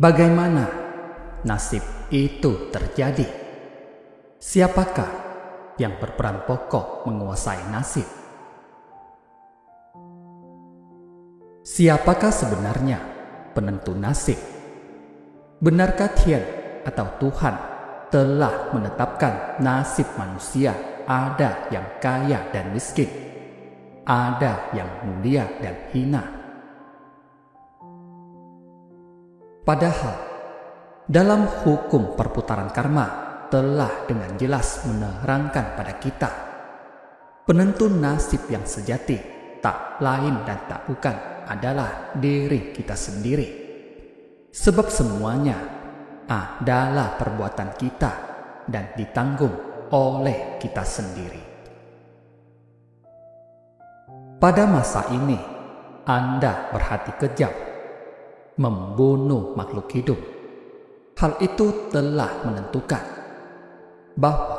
Bagaimana nasib itu terjadi? Siapakah yang berperan pokok menguasai nasib? Siapakah sebenarnya penentu nasib? Benarkah Tian atau Tuhan telah menetapkan nasib manusia? Ada yang kaya dan miskin, ada yang mulia dan hina. Padahal dalam hukum perputaran karma telah dengan jelas menerangkan pada kita, penentu nasib yang sejati tak lain dan tak bukan adalah diri kita sendiri. Sebab semuanya adalah perbuatan kita dan ditanggung oleh kita sendiri. Pada masa ini, Anda berhati kejam, membunuh makhluk hidup. Hal itu telah menentukan bahwa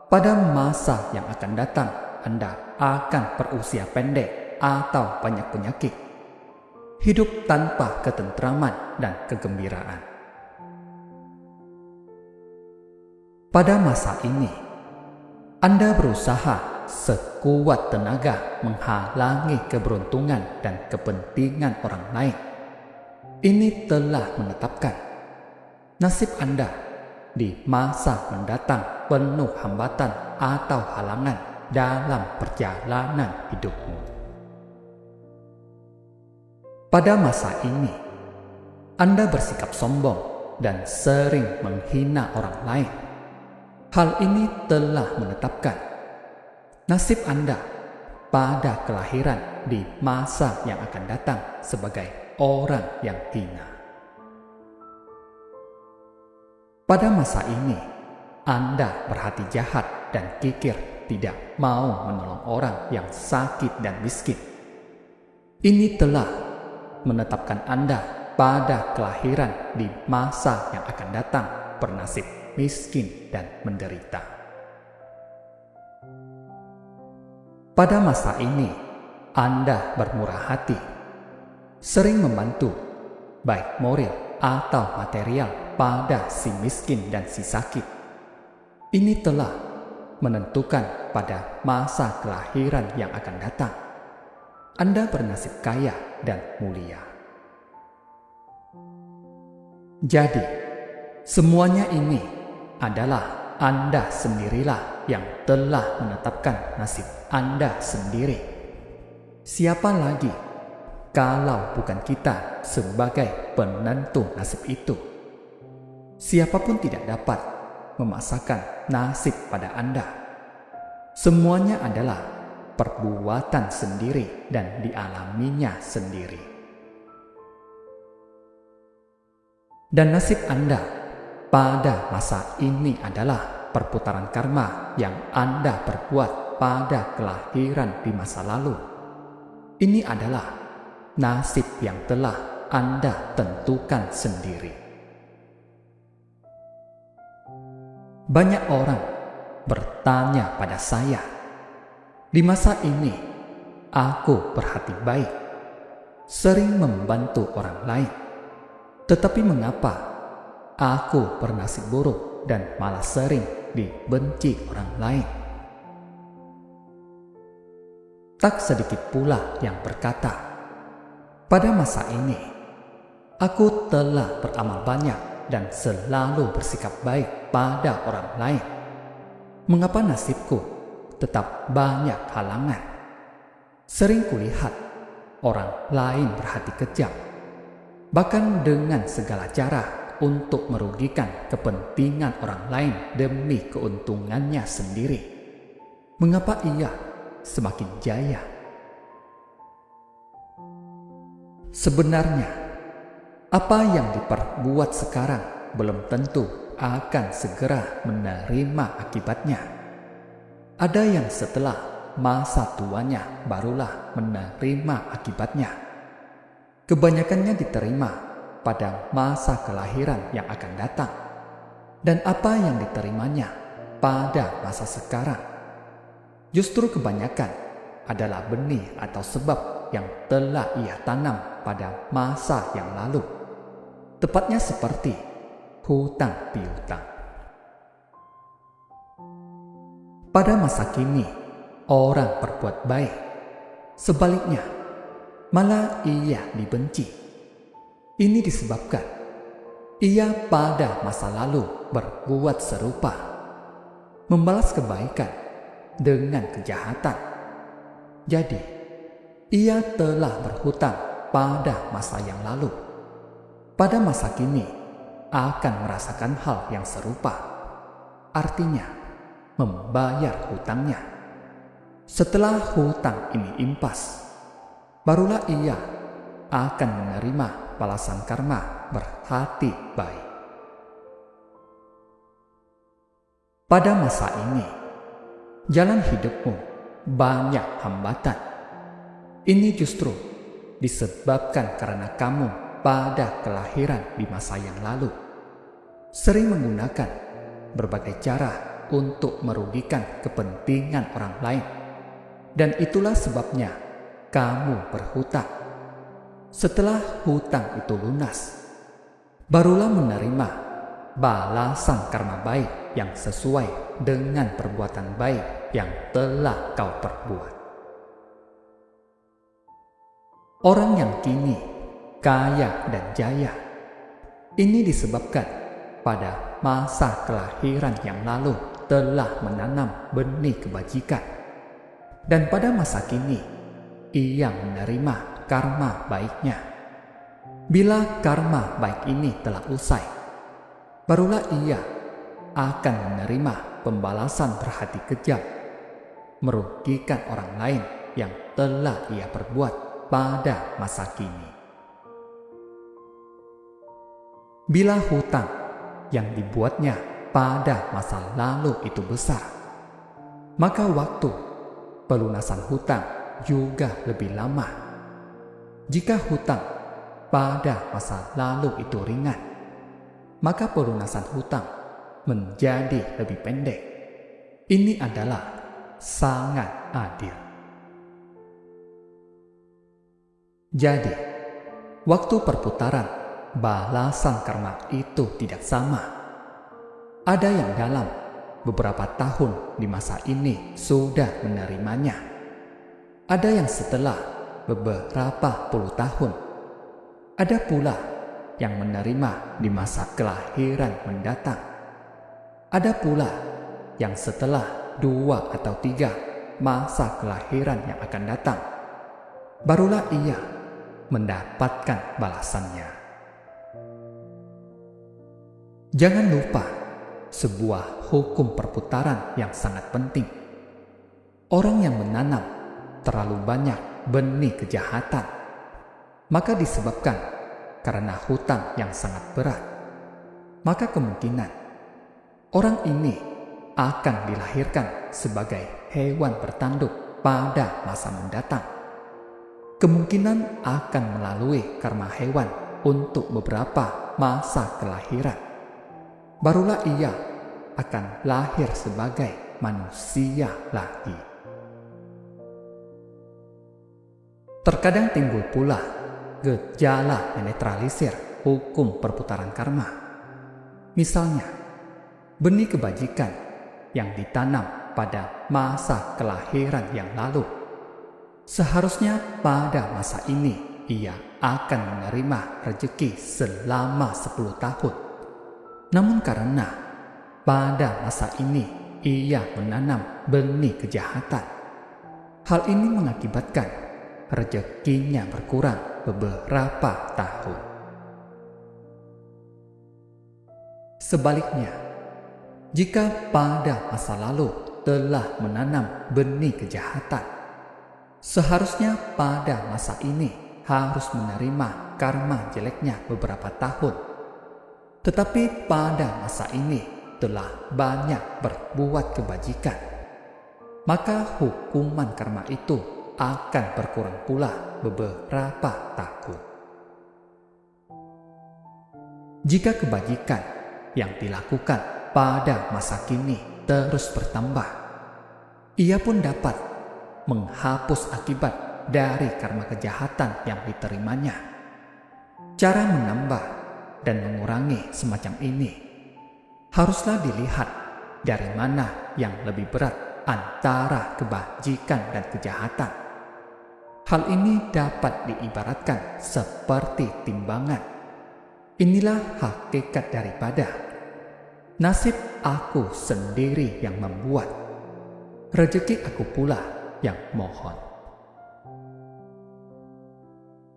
pada masa yang akan datang Anda akan berusia pendek atau banyak penyakit, hidup tanpa ketentraman dan kegembiraan. Pada masa ini, Anda berusaha sekuat tenaga menghalangi keberuntungan dan kepentingan orang lain. Ini telah menetapkan nasib Anda di masa mendatang penuh hambatan atau halangan dalam perjalanan hidupmu. Pada masa ini, Anda bersikap sombong dan sering menghina orang lain. Hal ini telah menetapkan nasib Anda pada kelahiran di masa yang akan datang sebagai orang yang hina. Pada masa ini, Anda berhati jahat dan kikir, tidak mau menolong orang yang sakit dan miskin. Ini telah menetapkan Anda pada kelahiran di masa yang akan datang bernasib miskin dan menderita. Pada masa ini, Anda bermurah hati, sering membantu, baik moral atau material, pada si miskin dan si sakit. Ini telah menentukan pada masa kelahiran yang akan datang, Anda bernasib kaya dan mulia. Jadi, semuanya ini adalah Anda sendirilah yang telah menetapkan nasib Anda sendiri. Siapa lagi kalau bukan kita sebagai penentu nasib itu? Siapapun tidak dapat memaksakan nasib pada Anda. Semuanya adalah perbuatan sendiri dan dialaminya sendiri. Dan nasib Anda pada masa ini adalah perputaran karma yang Anda perbuat pada kelahiran di masa lalu. Ini adalah nasib yang telah Anda tentukan sendiri. Banyak orang bertanya pada saya, di masa ini aku berhati baik, sering membantu orang lain, tetapi mengapa aku bernasib buruk dan malah sering dibenci orang lain? Tak sedikit pula yang berkata, pada masa ini aku telah beramal banyak dan selalu bersikap baik pada orang lain. Mengapa nasibku tetap banyak halangan? Sering kulihat orang lain berhati kejam, bahkan dengan segala cara untuk merugikan kepentingan orang lain demi keuntungannya sendiri. Mengapa ia semakin jaya? Sebenarnya, apa yang diperbuat sekarang belum tentu akan segera menerima akibatnya. Ada yang setelah masa tuanya barulah menerima akibatnya. Kebanyakannya diterima pada masa kelahiran yang akan datang, dan apa yang diterimanya pada masa sekarang. Justru kebanyakan adalah benih atau sebab yang telah ia tanam pada masa yang lalu. tepatnya seperti hutang piutang. Pada masa kini, orang berbuat baik. Sebaliknya, malah ia dibenci. Ini disebabkan ia pada masa lalu berbuat serupa, membalas kebaikan dengan kejahatan. Jadi, ia telah berhutang pada masa yang lalu. Pada masa kini, akan merasakan hal yang serupa. Artinya, membayar hutangnya. Setelah hutang ini impas, barulah ia akan menerima balasan karma berhati baik. Pada masa ini, jalan hidupmu banyak hambatan. Ini justru disebabkan karena kamu pada kelahiran di masa yang lalu sering menggunakan berbagai cara untuk merugikan kepentingan orang lain. Dan itulah sebabnya kamu berhutang. Setelah hutang itu lunas, barulah menerima balasan karma baik yang sesuai dengan perbuatan baik yang telah kau perbuat. Orang yang kini kaya dan jaya, ini disebabkan pada masa kelahiran yang lalu telah menanam benih kebajikan. Dan pada masa kini, ia menerima karma baiknya. Bila karma baik ini telah usai, barulah ia akan menerima pembalasan berhati kejam, merugikan orang lain yang telah ia perbuat pada masa kini. Bila hutang yang dibuatnya pada masa lalu itu besar, maka waktu pelunasan hutang juga lebih lama. Jika hutang pada masa lalu itu ringan, maka pelunasan hutang menjadi lebih pendek. Ini adalah sangat adil. Jadi, waktu perputaran balasan karma itu tidak sama. Ada yang dalam beberapa tahun di masa ini sudah menerimanya. Ada yang setelah beberapa puluh tahun. Ada pula yang menerima di masa kelahiran mendatang. Ada pula yang setelah 2 atau 3 masa kelahiran yang akan datang, barulah ia mendapatkan balasannya. Jangan lupa sebuah hukum perputaran yang sangat penting. Orang yang menanam terlalu banyak benih kejahatan, maka disebabkan karena hutang yang sangat berat, maka kemungkinan orang ini akan dilahirkan sebagai hewan bertanduk pada masa mendatang. Kemungkinan akan melalui karma hewan untuk beberapa masa kelahiran, barulah ia akan lahir sebagai manusia lagi. Terkadang timbul pula gejala menetralisir hukum perputaran karma. Misalnya, benih kebajikan yang ditanam pada masa kelahiran yang lalu, seharusnya pada masa ini ia akan menerima rezeki selama 10 tahun. Namun karena pada masa ini ia menanam benih kejahatan, hal ini mengakibatkan rezekinya berkurang beberapa tahun. Sebaliknya, jika pada masa lalu telah menanam benih kejahatan, seharusnya pada masa ini harus menerima karma jeleknya beberapa tahun. Tetapi pada masa ini telah banyak berbuat kebajikan, maka hukuman karma itu akan berkurang pula beberapa tahun. Jika kebajikan yang dilakukan pada masa kini terus bertambah, ia pun dapat menghapus akibat dari karma kejahatan yang diterimanya. Cara menambah dan mengurangi semacam ini, haruslah dilihat dari mana yang lebih berat antara kebajikan dan kejahatan. Hal ini dapat diibaratkan seperti timbangan. Inilah hakikat daripada nasib aku sendiri yang membuat, rezeki aku pula yang mohon.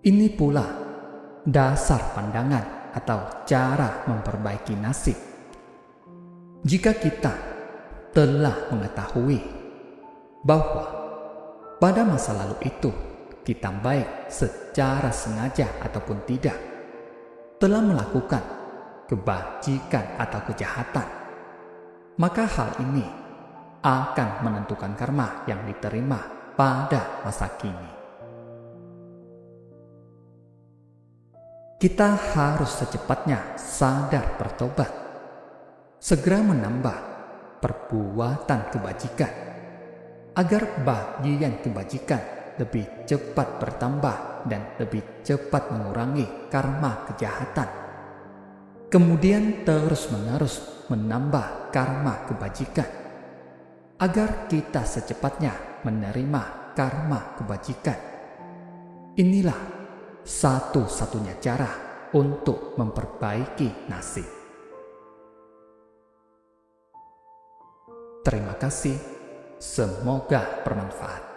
Ini pula dasar pandangan atau cara memperbaiki nasib. Jika kita telah mengetahui bahwa pada masa lalu itu kita baik secara sengaja ataupun tidak telah melakukan kebajikan atau kejahatan, maka hal ini akan menentukan karma yang diterima pada masa kini. Kita harus secepatnya sadar bertobat, segera menambah perbuatan kebajikan, agar bagian kebajikan lebih cepat bertambah dan lebih cepat mengurangi karma kejahatan. Kemudian terus-menerus menambah karma kebajikan, agar kita secepatnya menerima karma kebajikan. Inilah satu-satunya cara untuk memperbaiki nasib. Terima kasih, semoga bermanfaat.